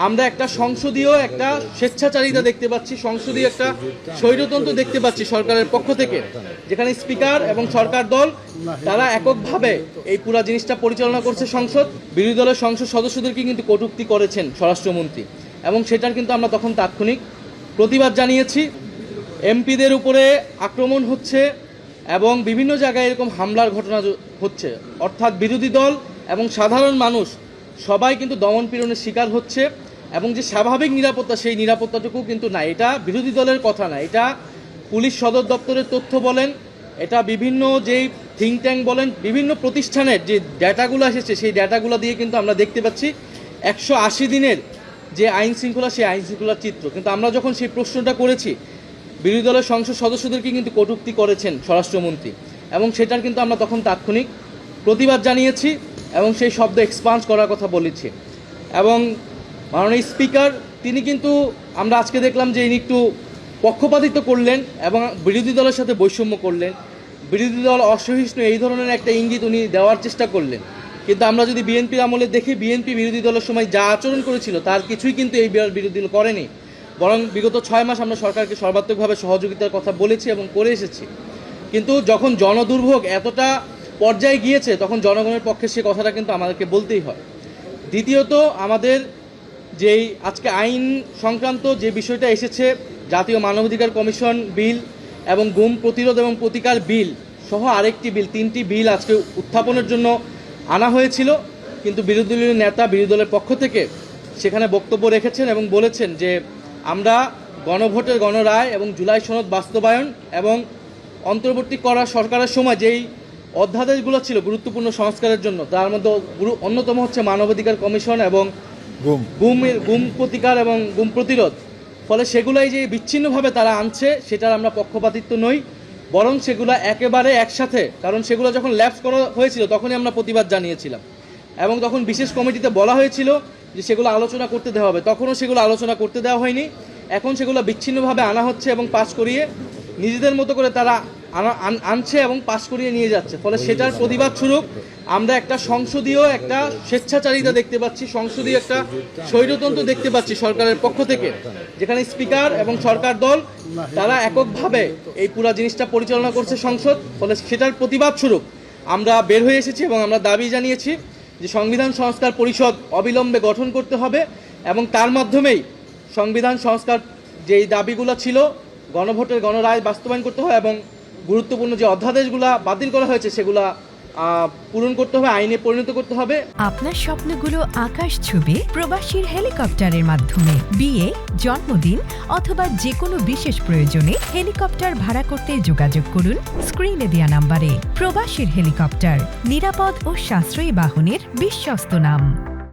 আমরা একটা সংসদীয় একটা স্বেচ্ছাচারিতা দেখতে পাচ্ছি, সংসদীয় একটা স্বৈরতন্ত্র দেখতে পাচ্ছি সরকারের পক্ষ থেকে, যেখানে স্পিকার এবং সরকার দল তারা এককভাবে এই পুরা জিনিসটা পরিচালনা করছে। সংসদ বিরোধী দলের সংসদ সদস্যদেরকে কিন্তু কটূক্তি করেছেন স্বরাষ্ট্রমন্ত্রী, এবং সেটার কিন্তু আমরা তখন তাৎক্ষণিক প্রতিবাদ জানিয়েছি। এমপিদের উপরে আক্রমণ হচ্ছে এবং বিভিন্ন জায়গায় এরকম হামলার ঘটনা হচ্ছে, অর্থাৎ বিরোধী দল এবং সাধারণ মানুষ সবাই কিন্তু দমন পীড়নের শিকার হচ্ছে, এবং যে স্বাভাবিক নিরাপত্তা সেই নিরাপত্তাটুকু কিন্তু না। এটা বিরোধী দলের কথা না, এটা পুলিশ সদর দপ্তরের তথ্য বলেন, এটা বিভিন্ন যেই থিঙ্ক ট্যাঙ্ক বলেন, বিভিন্ন প্রতিষ্ঠানের যে ডেটাগুলো এসেছে সেই ডেটাগুলো দিয়ে কিন্তু আমরা দেখতে পাচ্ছি 180 দিনের যে আইন শৃঙ্খলা, সেই আইন শৃঙ্খলার চিত্র। কিন্তু আমরা যখন সেই প্রশ্নটা করেছি, বিরোধী দলের সংসদ সদস্যদেরকে কিন্তু কটূক্তি করেছেন স্বরাষ্ট্রমন্ত্রী, এবং সেটার কিন্তু আমরা তখন তাৎক্ষণিক প্রতিবাদ জানিয়েছি এবং সেই শব্দ এক্সপান্স করার কথা বলেছি। এবং মাননীয় স্পিকার তিনি কিন্তু আমরা আজকে দেখলাম যে ইনি একটু পক্ষপাতিত্ব করলেন এবং বিরোধী দলের সাথে বৈষম্য করলেন, বিরোধী দল অসহিষ্ণু এই ধরনের একটা ইঙ্গিত উনি দেওয়ার চেষ্টা করলেন। কিন্তু আমরা যদি বিএনপির আমলে দেখি, বিএনপি বিরোধী দলের সময় যা আচরণ করেছিল তার কিছুই কিন্তু এই বিরোধী দল করেনি, বরং বিগত 6 মাস আমরা সরকারকে সর্বাত্মকভাবে সহযোগিতার কথা বলেছি এবং করে এসেছি। কিন্তু যখন জনদুর্ভোগ এতটা পর্যায়ে গিয়েছে তখন জনগণের পক্ষে সে কথাটা কিন্তু আমাদেরকে বলতেই হয়। দ্বিতীয়ত, আমাদের যেই আজকে আইন সংক্রান্ত যে বিষয়টা এসেছে, জাতীয় মানবাধিকার কমিশন বিল এবং গুম প্রতিরোধ এবং প্রতিকার বিল সহ আরেকটি বিল, 3টি বিল আজকে উত্থাপনের জন্য আনা হয়েছিল। কিন্তু বিরোধী দলীয় নেতা বিরোধী দলের পক্ষ থেকে সেখানে বক্তব্য রেখেছেন এবং বলেছেন যে আমরা গণভোটের গণরায় এবং জুলাই সনদ বাস্তবায়ন এবং অন্তর্বর্তী করা সরকারের সময় যেই অধ্যাদেশগুলো ছিল গুরুত্বপূর্ণ সংস্কারের জন্য, তার মধ্যে অন্যতম হচ্ছে মানবাধিকার কমিশন এবং গুম প্রতিকার এবং গুম প্রতিরোধ। ফলে সেগুলাই যে বিচ্ছিন্নভাবে তারা আনছে সেটার আমরা পক্ষপাতিত্ব নই, বরং সেগুলো একেবারে একসাথে, কারণ সেগুলো যখন ল্যাপস করা হয়েছিল তখনই আমরা প্রতিবাদ জানিয়েছিলাম এবং তখন বিশেষ কমিটিতে বলা হয়েছিল যে সেগুলো আলোচনা করতে দেওয়া হবে, তখনও সেগুলো আলোচনা করতে দেওয়া হয়নি। এখন সেগুলো বিচ্ছিন্নভাবে আনা হচ্ছে এবং পাস করিয়ে নিজেদের মতো করে তারা আনছে এবং পাস করিয়ে নিয়ে যাচ্ছে। ফলে সেটার প্রতিবাদ স্বরূপ আমরা একটা সংসদীয় একটা স্বেচ্ছাচারিতা দেখতে পাচ্ছি, সংসদীয় একটা স্বৈরতন্ত্র দেখতে পাচ্ছি সরকারের পক্ষ থেকে, যেখানে স্পিকার এবং সরকার দল তারা এককভাবে এই পুরা জিনিসটা পরিচালনা করছে সংসদ। ফলে সেটার প্রতিবাদ স্বরূপ আমরা বের হয়ে এসেছি এবং আমরা দাবি জানিয়েছি যে সংবিধান সংস্কার পরিষদ অবিলম্বে গঠন করতে হবে এবং তার মাধ্যমেই সংবিধান সংস্কার যেই দাবিগুলো ছিল, গণভোটের গণরায় বাস্তবায়ন করতে হবে এবং গুরুত্বপূর্ণ যে অধ্যাদেশগুলো বাতিল করা হয়েছে সেগুলা পূরণ করতে হবে, আইনে পরিণত করতে হবে। আপনার স্বপ্নগুলো আকাশ ছুবে প্রবাসীর হেলিকপ্টারের মাধ্যমে। বিয়ে, জন্মদিন অথবা যে কোনো বিশেষ প্রয়োজনে হেলিকপ্টার ভাড়া করতে যোগাযোগ করুন স্ক্রিনে দেয়া নাম্বারে। প্রবাসীর হেলিকপ্টার, নিরাপদ ও সাশ্রয়ী বাহনের বিশ্বস্ত নাম।